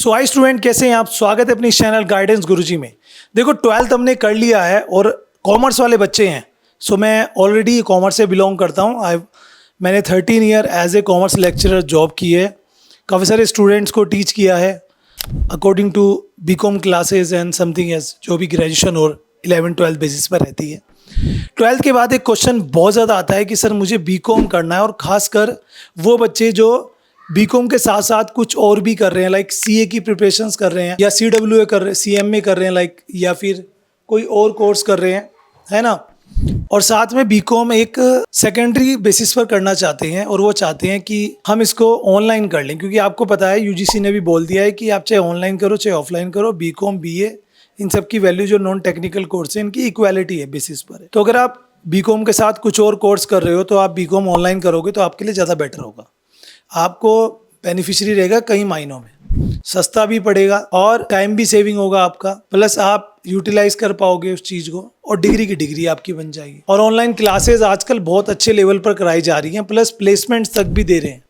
सो hi student, कैसे हैं आप। स्वागत है अपनी चैनल गाइडेंस गुरुजी में। देखो 12th हमने कर लिया है और कॉमर्स वाले बच्चे हैं। सो मैं ऑलरेडी कॉमर्स से बिलोंग करता हूँ। मैंने 13 year as a commerce lecturer job की है। काफ़ी सारे स्टूडेंट्स को टीच किया है according to BCom classes and something as जो भी ग्रेजुएशन और 11-12 बेसिस पर रहती है। 12th के बाद एक क्वेश्चन बहुत ज़्यादा आता है कि सर मुझे बीकॉम करना है, और ख़ासकर वो बच्चे जो बीकॉम के साथ साथ कुछ और भी कर रहे हैं, लाइक सीए की प्रिपरेशंस कर रहे हैं या सीडब्ल्यूए कर रहे हैं, सीएमए कर रहे हैं लाइक, या फिर कोई और कोर्स कर रहे हैं, है ना। और साथ में बीकॉम एक सेकेंडरी बेसिस पर करना चाहते हैं और वो चाहते हैं कि हम इसको ऑनलाइन कर लें, क्योंकि आपको पता है यूजीसी ने भी बोल दिया है कि आप चाहे ऑनलाइन करो चाहे ऑफलाइन करो, बीकॉम बीए इन सब की वैल्यू जो नॉन टेक्निकल कोर्स है इनकी इक्वालिटी है बेसिस पर है। तो अगर आप बीकॉम के साथ कुछ और कोर्स कर रहे हो तो आप बीकॉम ऑनलाइन करोगे तो आपके लिए ज़्यादा बेटर होगा, आपको बेनिफिशियरी रहेगा कई मायनों में, सस्ता भी पड़ेगा और टाइम भी सेविंग होगा आपका, प्लस आप यूटिलाइज कर पाओगे उस चीज़ को, और डिग्री की डिग्री आपकी बन जाएगी। और ऑनलाइन क्लासेस आजकल बहुत अच्छे लेवल पर कराई जा रही हैं, प्लस प्लेसमेंट्स तक भी दे रहे हैं।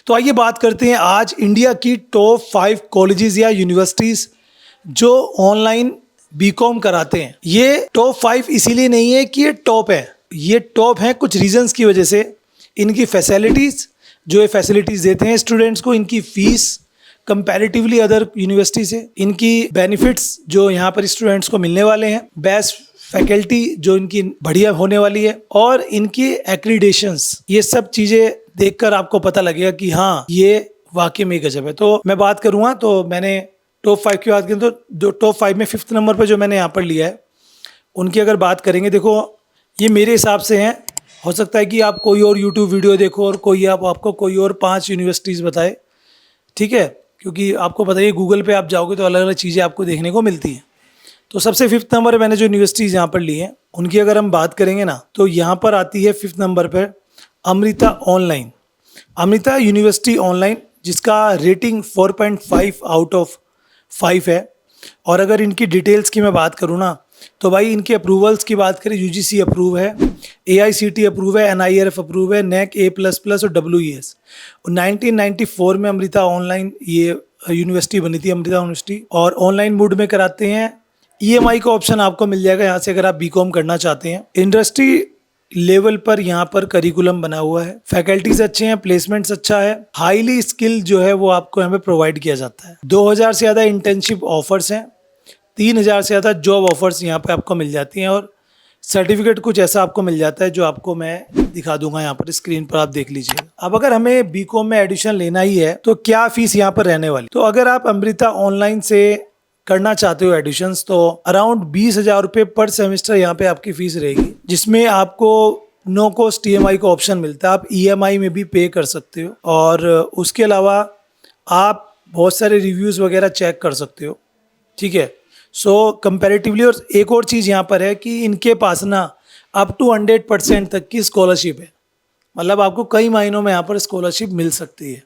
तो आइए बात करते हैं आज इंडिया की टॉप 5 कॉलेजेस या यूनिवर्सिटीज़ जो ऑनलाइन बीकॉम कराते हैं। ये टॉप 5 इसीलिए नहीं है कि ये टॉप है, ये टॉप है कुछ रीजंस की वजह से। इनकी फैसिलिटीज़ जो ये फैसिलिटीज़ देते हैं स्टूडेंट्स को, इनकी फ़ीस कंपैरेटिवली अदर यूनिवर्सिटी से, इनकी बेनिफिट्स जो यहाँ पर स्टूडेंट्स को मिलने वाले हैं, बेस्ट फैकल्टी जो इनकी बढ़िया होने वाली है, और इनकी एक्रीडेशंस, ये सब चीज़ें देखकर आपको पता लगेगा कि हाँ ये वाकई में गजब है। तो मैं बात करूँगा, तो मैंने टॉप 5 की बात करें तो जो टॉप 5 में 5th नंबर पर जो मैंने यहाँ पर लिया है उनकी अगर बात करेंगे, देखो ये मेरे हिसाब से हैं। हो सकता है कि आप कोई और यूट्यूब वीडियो देखो और कोई आपको कोई और 5 यूनिवर्सिटीज़ बताए, ठीक है, क्योंकि आपको पता है गूगल पे आप जाओगे तो अलग अलग चीज़ें आपको देखने को मिलती हैं। तो सबसे 5th नंबर मैंने जो यूनिवर्सिटीज़ यहाँ पर ली हैं उनकी अगर हम बात करेंगे ना, तो यहाँ पर आती है 5th नंबर पर Amrita online, Amrita university online, जिसका रेटिंग 4.5 आउट ऑफ 5 है। और अगर इनकी डिटेल्स की मैं बात करूँ ना, तो भाई इनके अप्रूवल्स की बात करें, यूजीसी अप्रूव है, एआईसीटी अप्रूव है, एनआईआरएफ अप्रूव है, नैक A++ और WES। 1994 में अमृता ऑनलाइन ये यूनिवर्सिटी बनी थी, अमृता यूनिवर्सिटी, और ऑनलाइन मोड में कराते हैं। ईएमआई का ऑप्शन आपको मिल जाएगा यहाँ से अगर आप बीकॉम करना चाहते हैं। इंडस्ट्री लेवल पर यहाँ पर करिकुलम बना हुआ है, फैकल्टीज अच्छे हैं, प्लेसमेंट्स अच्छा है, हाईली स्किल जो है वो आपको यहाँ पे प्रोवाइड किया जाता है। 2000 से ज़्यादा इंटर्नशिप ऑफर्स हैं, 3000 से ज़्यादा जॉब ऑफर्स यहाँ पे आपको मिल जाती हैं, और सर्टिफिकेट कुछ ऐसा आपको मिल जाता है जो आपको मैं दिखा दूंगा यहाँ पर स्क्रीन पर, आप देख लीजिए। अब अगर हमें बीकॉम में एडमिशन लेना ही है तो क्या फीस यहाँ पर रहने वाली, तो अगर आप अमृता ऑनलाइन से करना चाहते हो एडमिशन्स, तो अराउंड 20,000 रुपये पर सेमेस्टर यहाँ पे आपकी फीस रहेगी, जिसमें आपको नो कॉस्ट ईएमआई का ऑप्शन मिलता है, आप ईएमआई में भी पे कर सकते हो, और उसके अलावा आप बहुत सारे रिव्यूज़ वगैरह चेक कर सकते हो, ठीक है। सो कंपैरेटिवली, और एक और चीज़ यहाँ पर है कि इनके पास ना अप टू 100% तक की स्कॉलरशिप है, मतलब आपको कई महीनों में यहाँ पर स्कॉलरशिप मिल सकती है।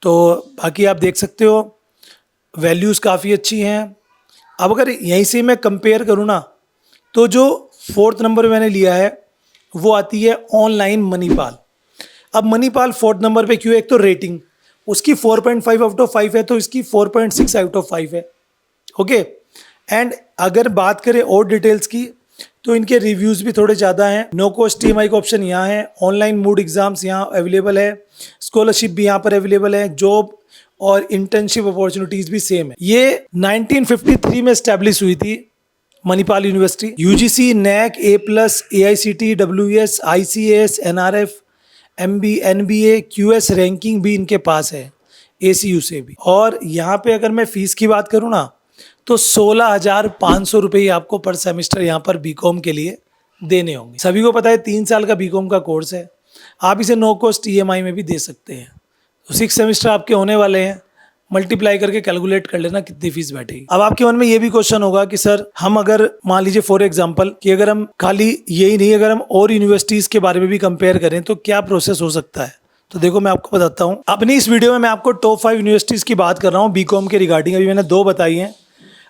तो बाकी आप देख सकते हो वैल्यूज़ काफ़ी अच्छी हैं। अब अगर यहीं से मैं कंपेयर करूँ ना, तो जो 4th नंबर मैंने लिया है वो आती है ऑनलाइन मणिपाल। अब मणिपाल 4th नंबर पे क्यों, एक तो रेटिंग उसकी 4.5 आउट ऑफ 5 है, तो इसकी 4.6 आउट ऑफ 5 है, ओके। एंड अगर बात करें और डिटेल्स की, तो इनके रिव्यूज़ भी थोड़े ज़्यादा हैं, नो कॉस्ट ईएमआई का ऑप्शन यहाँ है, ऑनलाइन मूड एग्ज़ाम्स यहाँ अवेलेबल है, स्कॉलरशिप भी यहाँ पर अवेलेबल है, जॉब और इंटर्नशिप अपॉर्चुनिटीज़ भी सेम है। ये 1953 में स्टैब्लिश हुई थी Manipal University. UGC, NAAC, A+, AICTE, WES, ICAS, NRF, MB, NBA, QS ranking भी इनके पास है, ACU से भी। और यहाँ पे अगर मैं फ़ीस की बात करूँ ना, तो 16,500 रुपये ही आपको पर सेमेस्टर यहाँ पर बीकॉम के लिए देने होंगे। सभी को पता है 3 साल का बीकॉम का कोर्स है, आप इसे नो कॉस्ट ईएमआई में भी दे सकते हैं। तो 6 सेमेस्टर आपके होने वाले हैं, मल्टीप्लाई करके कैलकुलेट कर लेना कितनी फीस बैठेगी। अब आपके मन में ये भी क्वेश्चन होगा कि सर हम अगर मान लीजिए फॉर एग्जांपल कि अगर हम खाली यही नहीं, अगर हम और यूनिवर्सिटीज़ के बारे में भी कंपेयर करें तो क्या प्रोसेस हो सकता है। तो देखो मैं आपको बताता हूँ। अपनी इस वीडियो में मैं आपको टॉप 5 यूनिवर्सिटीज़ की बात कर रहा हूँ बीकॉम के रिगार्डिंग, अभी मैंने 2 बताई हैं।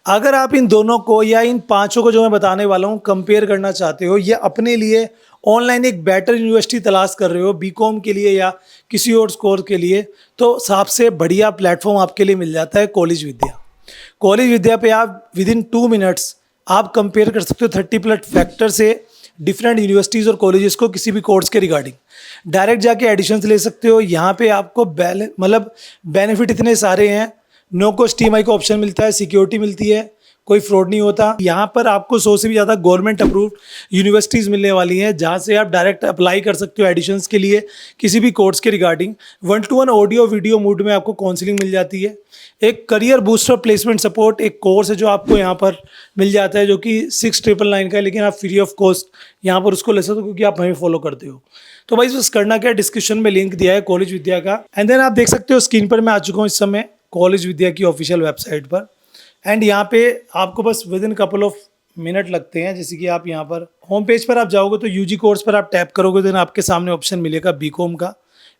अगर आप इन दोनों को या इन 5 को जो मैं बताने वाला हूँ कंपेयर करना चाहते हो, ये अपने लिए ऑनलाइन एक बेटर यूनिवर्सिटी तलाश कर रहे हो बीकॉम के लिए या किसी और कोर्स के लिए, तो सबसे बढ़िया प्लेटफॉर्म आपके लिए मिल जाता है कॉलेज विद्या। कॉलेज विद्या पे आप विद इन 2 मिनट्स आप कंपेयर कर सकते हो 30+ फैक्टर से डिफरेंट यूनिवर्सिटीज़ और कॉलेजेस को किसी भी कोर्स के रिगार्डिंग। डायरेक्ट जाके एडिशंस ले सकते हो। यहाँ पे आपको मतलब बेनिफिट इतने सारे हैं। नो कॉस्ट EMI का ऑप्शन मिलता है, सिक्योरिटी मिलती है, कोई फ्रॉड नहीं होता। यहाँ पर आपको 100 से भी ज़्यादा गवर्नमेंट अप्रूव्ड यूनिवर्सिटीज़ मिलने वाली हैं, जहाँ से आप डायरेक्ट अप्लाई कर सकते हो एडिशंस के लिए किसी भी कोर्स के regarding. 1-to-1 audio video mood में आपको काउंसलिंग मिल जाती है। एक करियर बूस्टर प्लेसमेंट सपोर्ट एक कोर्स है जो आपको यहाँ पर मिल जाता है, जो कि 6,999 का है, लेकिन आप फ्री ऑफ कॉस्ट यहाँ पर उसको ले सकते हो क्योंकि आप हमें फॉलो करते हो। तो भाई बस करना क्या, डिस्क्रिप्शन में लिंक दिया है कॉलेज विद्या का। एंड देन आप देख सकते हो स्क्रीन पर मैं आ चुका हूँ इस समय कॉलेज विद्या की ऑफिशियल वेबसाइट पर। एंड यहाँ पे आपको बस with in couple of minute लगते हैं। जैसे कि आप यहाँ पर होम पेज पर आप जाओगे तो यूजी कोर्स पर आप टैप करोगे, देन आपके सामने ऑप्शन मिलेगा बीकॉम का।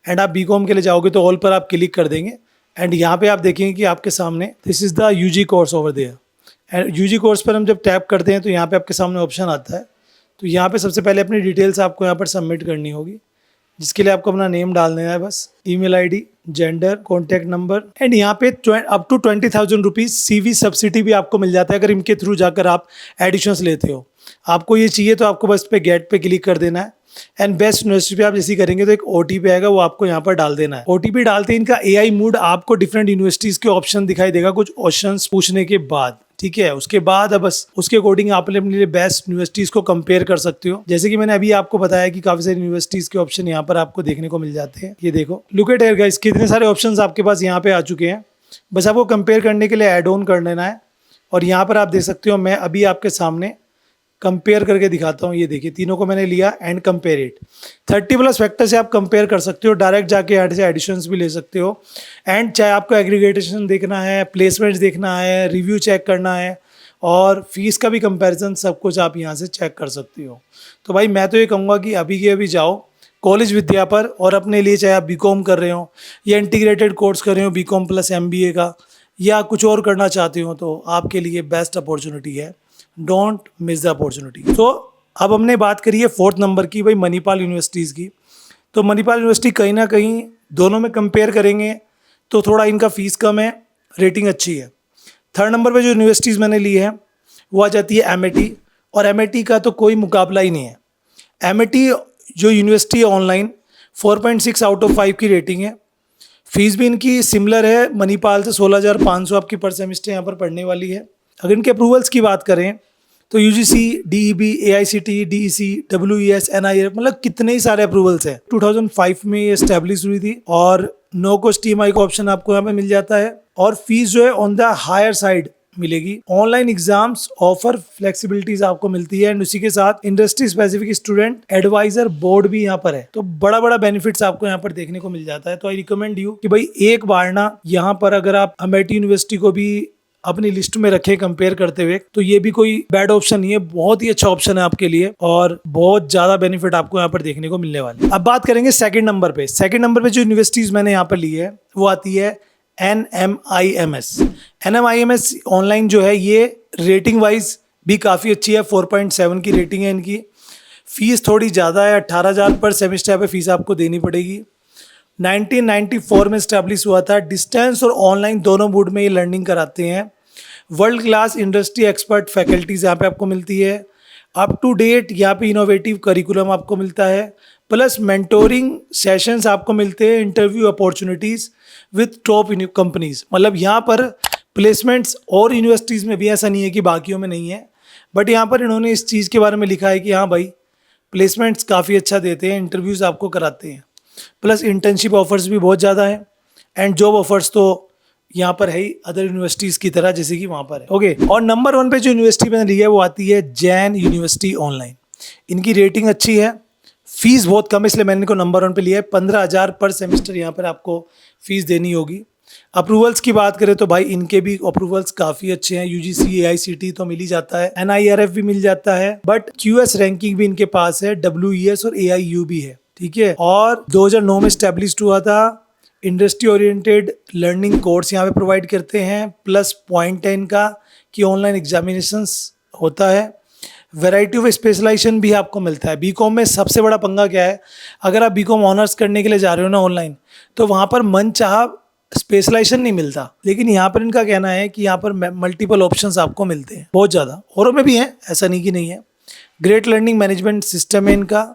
एंड आप बीकॉम के लिए जाओगे तो ऑल पर आप क्लिक कर देंगे। एंड यहाँ पे आप देखेंगे कि आपके सामने this is the UG course over there. And UG course पर हम जब टैप करते हैं तो यहाँ पे आपके सामने ऑप्शन आता है। तो यहाँ पे सबसे पहले अपनी डिटेल्स आपको यहाँ पर सबमिट करनी होगी, जिसके लिए आपको अपना नेम डाल देना है, बस email ID, gender, contact number. And यहाँ पे up to 20,000 rupees CV subsidy भी आपको मिल जाता है अगर इनके थ्रू जाकर आप एडिशंस लेते हो। आपको ये चाहिए तो आपको बस पे गेट पे क्लिक कर देना है। एंड बेस्ट यूनिवर्सिटी पे आप जैसे करेंगे तो एक OTP आएगा, वो आपको यहाँ पर डाल देना है। OTP डालते ही इनका AI मूड आपको डिफरेंट यूनिवर्सिटीज़ के ऑप्शन दिखाई देगा कुछ ऑप्शंस पूछने के बाद, ठीक है। उसके बाद अब बस उसके अकॉर्डिंग आप अपने लिए बेस्ट यूनिवर्सिटीज़ को कंपेयर कर सकते हो। जैसे कि मैंने अभी आपको बताया कि काफ़ी सारी यूनिवर्सिटीज़ के ऑप्शन यहाँ पर आपको देखने को मिल जाते हैं। ये देखो, लुक एट हियर गाइस, कितने सारे ऑप्शंस आपके पास यहाँ पे आ चुके हैं। बस आपको कंपेयर करने के लिए ऐड ऑन कर लेना है। और यहाँ पर आप देख सकते हो, मैं अभी आपके सामने कंपेयर करके दिखाता हूँ। ये देखिए, तीनों को मैंने लिया एंड कंपेयर इट। 30+ फैक्टर से आप कंपेयर कर सकते हो। डायरेक्ट जाके यहाँ से एडिशंस भी ले सकते हो। एंड चाहे आपको एग्रीगेटेशन देखना है, प्लेसमेंट्स देखना है, रिव्यू चेक करना है और फीस का भी कंपैरिजन, सब कुछ आप यहाँ से चेक कर सकते हो। तो भाई मैं तो ये कहूँगा कि अभी के अभी जाओ कॉलेज विद्या पर और अपने लिए, चाहे आप बीकॉम कर रहे हो या इंटीग्रेटेड कोर्स कर रहे हो बीकॉम प्लस MBA का, या कुछ और करना चाहते हो, तो आपके लिए बेस्ट अपॉर्चुनिटी है। Don't miss the opportunity. तो अब हमने बात करी है 4th नंबर की, भाई मणिपाल यूनिवर्सिटीज़ की। तो मणिपाल यूनिवर्सिटी कहीं ना कहीं दोनों में कंपेयर करेंगे तो थोड़ा इनका फीस कम है, रेटिंग अच्छी है। 3rd नंबर पे जो यूनिवर्सिटीज़ मैंने ली है वो आ जाती है MIT, और MIT का तो कोई मुकाबला ही नहीं है। MIT जो यूनिवर्सिटी है ऑनलाइन 4.6 आउट ऑफ 5 की रेटिंग है। फीस भी इनकी सिमिलर है मणिपाल से, 16,500 आपकी पर सेमेस्टर यहाँ पर पढ़ने वाली है। अगर इनके अप्रूवल्स की बात करें तो UGC, DEB, AICTE, DEC, WES, NIRF, मतलब कितने ही सारे अप्रूवल्स हैं। 2005 में ये एस्टेब्लिश हुई थी और नो कॉस्ट EMI का ऑप्शन आपको यहाँ पे मिल जाता है। और फीस जो है ऑन द हायर साइड मिलेगी। ऑनलाइन एग्जाम्स ऑफर फ्लेक्सिबिलिटीज आपको मिलती है एंड उसी के साथ industry specific student advisor board भी यहाँ पर है। तो बड़ा बड़ा बेनिफिट्स आपको यहाँ पर देखने को मिल जाता है। तो आई रिकमेंड यू कि भाई एक बार ना यहाँ पर अगर आप MIT यूनिवर्सिटी को भी अपनी लिस्ट में रखे कंपेयर करते हुए, तो ये भी कोई बैड ऑप्शन नहीं है, बहुत ही अच्छा ऑप्शन है आपके लिए और बहुत ज्यादा बेनिफिट आपको यहाँ पर देखने को मिलने वाले हैं। अब बात करेंगे सेकंड नंबर पे। सेकंड नंबर पे जो यूनिवर्सिटीज मैंने यहाँ पर ली है वो आती है NMIMS। NMIMS ऑनलाइन जो है ये रेटिंग वाइज भी काफ़ी अच्छी है, 4.7 की रेटिंग है इनकी। फीस थोड़ी ज़्यादा है, 18,000 पर सेमेस्टर पे फीस आपको देनी पड़ेगी। 1994 में स्टैब्लिश हुआ था। डिस्टेंस और ऑनलाइन दोनों मोड में ये लर्निंग कराते हैं। World class industry expert faculties यहाँ पे आपको मिलती है। अप टू डेट यहाँ पे इनोवेटिव करिकुलम आपको मिलता है, प्लस मेंटोरिंग सेशंस आपको मिलते हैं, interview opportunities with top companies. मतलब यहाँ पर प्लेसमेंट्स और यूनिवर्सिटीज़ में भी ऐसा नहीं है कि बाकियों में नहीं है, बट यहाँ पर इन्होंने इस चीज़ के बारे में लिखा है कि हाँ भाई प्लेसमेंट्स काफ़ी अच्छा देते हैं, इंटरव्यूज़ आपको कराते हैं, प्लस इंटर्नशिप ऑफर्स भी बहुत ज़्यादा है एंड जॉब ऑफर्स तो यहाँ पर है ही अदर यूनिवर्सिटीज़ की तरह जैसे कि वहाँ पर है। ओके, और नंबर 1 पे जो यूनिवर्सिटी मैंने ली है वो आती है जैन यूनिवर्सिटी ऑनलाइन। इनकी रेटिंग अच्छी है, फीस बहुत कम है, इसलिए मैंने इनको नंबर 1 पे लिया है। 15,000 पर सेमेस्टर यहाँ पर आपको फीस देनी होगी। अप्रूवल्स की बात करें तो भाई इनके भी अप्रूवल्स काफ़ी अच्छे हैं। UGC, AICTE तो मिल ही जाता है, NIRF भी मिल जाता है, बट QS रैंकिंग भी इनके पास है, WES और AIU भी है, ठीक है। और 2009 में स्टैब्लिश्ड हुआ था। इंडस्ट्री ओरिएंटेड लर्निंग कोर्स यहाँ पे प्रोवाइड करते हैं, प्लस पॉइंट है इनका कि ऑनलाइन एग्जामिनेशंस होता है। वैरायटी ऑफ स्पेशलाइजेशन भी आपको मिलता है। बीकॉम में सबसे बड़ा पंगा क्या है, अगर आप बीकॉम ऑनर्स करने के लिए जा रहे हो ना ऑनलाइन, तो वहाँ पर मन चाहा स्पेशलाइजेशन नहीं मिलता। लेकिन यहाँ पर इनका कहना है कि यहाँ पर मल्टीपल ऑप्शंस आपको मिलते हैं, बहुत ज़्यादा, औरों में भी हैं, ऐसा नहीं कि नहीं है। ग्रेट लर्निंग मैनेजमेंट सिस्टम है इनका,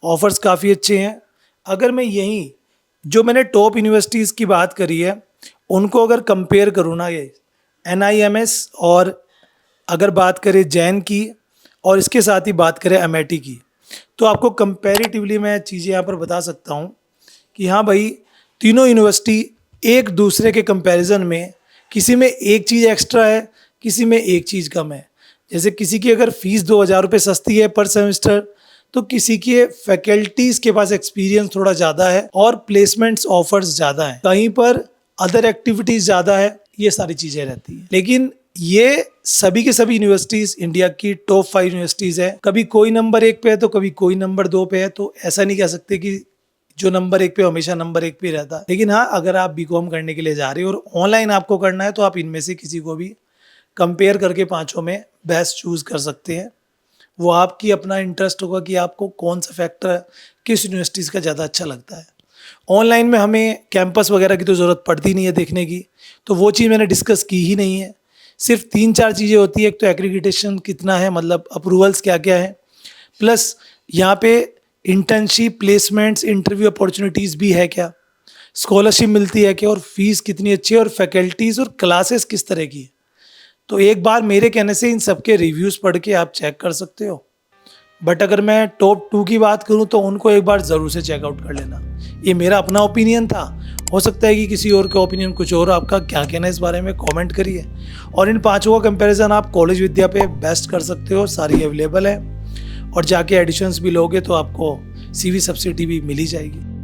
ऑफर्स काफ़ी अच्छे हैं। अगर मैं यहीं जो मैंने टॉप यूनिवर्सिटीज़ की बात करी है उनको अगर कंपेयर करूँ ना, ये NIMS, और अगर बात करें जैन की, और इसके साथ ही बात करें MIT की, तो आपको कंपैरेटिवली मैं चीज़ें यहाँ पर बता सकता हूँ कि हाँ भाई, तीनों यूनिवर्सिटी एक दूसरे के कंपैरिजन में किसी में एक चीज़ एक्स्ट्रा है, किसी में एक चीज़ कम है। जैसे किसी की अगर फ़ीस 2,000 रुपये सस्ती है पर सेमेस्टर, तो किसी के फैकल्टीज़ के पास एक्सपीरियंस थोड़ा ज़्यादा है और प्लेसमेंट्स ऑफर्स ज़्यादा हैं, कहीं पर अदर एक्टिविटीज़ ज़्यादा है, ये सारी चीज़ें रहती हैं। लेकिन ये सभी के सभी यूनिवर्सिटीज़ इंडिया की टॉप 5 यूनिवर्सिटीज़ है। कभी कोई नंबर 1 पे है तो कभी कोई नंबर 2 पे है, तो ऐसा नहीं कह सकते कि जो नंबर 1 पे हमेशा नंबर 1 पे रहता है। लेकिन हाँ, अगर आप बीकॉम करने के लिए जा रहे हो और ऑनलाइन आपको करना है, तो आप इनमें से किसी को भी कंपेयर करके पाँचों में बेस्ट चूज़ कर सकते हैं। वो आपकी अपना इंटरेस्ट होगा कि आपको कौन सा फैक्टर किस यूनिवर्सिटीज़ का ज़्यादा अच्छा लगता है। ऑनलाइन में हमें कैंपस वगैरह की तो ज़रूरत पड़ती नहीं है देखने की, तो वो चीज़ मैंने डिस्कस की ही नहीं है। सिर्फ 3-4 चीज़ें होती है। एक तो एक्रीडिटेशन कितना है, मतलब अप्रूवल्स क्या क्या है, प्लस यहाँ पे इंटर्नशिप, प्लेसमेंट्स, इंटरव्यू अपॉर्चुनिटीज़ भी है क्या, स्कॉलरशिप मिलती है क्या, और फीस कितनी अच्छी है, और फैकल्टीज़ और क्लासेस किस तरह की है। तो एक बार मेरे कहने से इन सब के रिव्यूज़ पढ़ के आप चेक कर सकते हो। बट अगर मैं टॉप 2 की बात करूं तो उनको एक बार ज़रूर से चेकआउट कर लेना। ये मेरा अपना ओपिनियन था, हो सकता है कि किसी और का ओपिनियन कुछ और। आपका क्या कहना है इस बारे में कमेंट करिए। और इन पांचों का कंपैरिजन आप कॉलेज विद्या पे बेस्ट कर सकते हो, सारी अवेलेबल है। और जाके एडिशंस भी लोगे तो आपको CV सब्सिडी भी मिल ही जाएगी।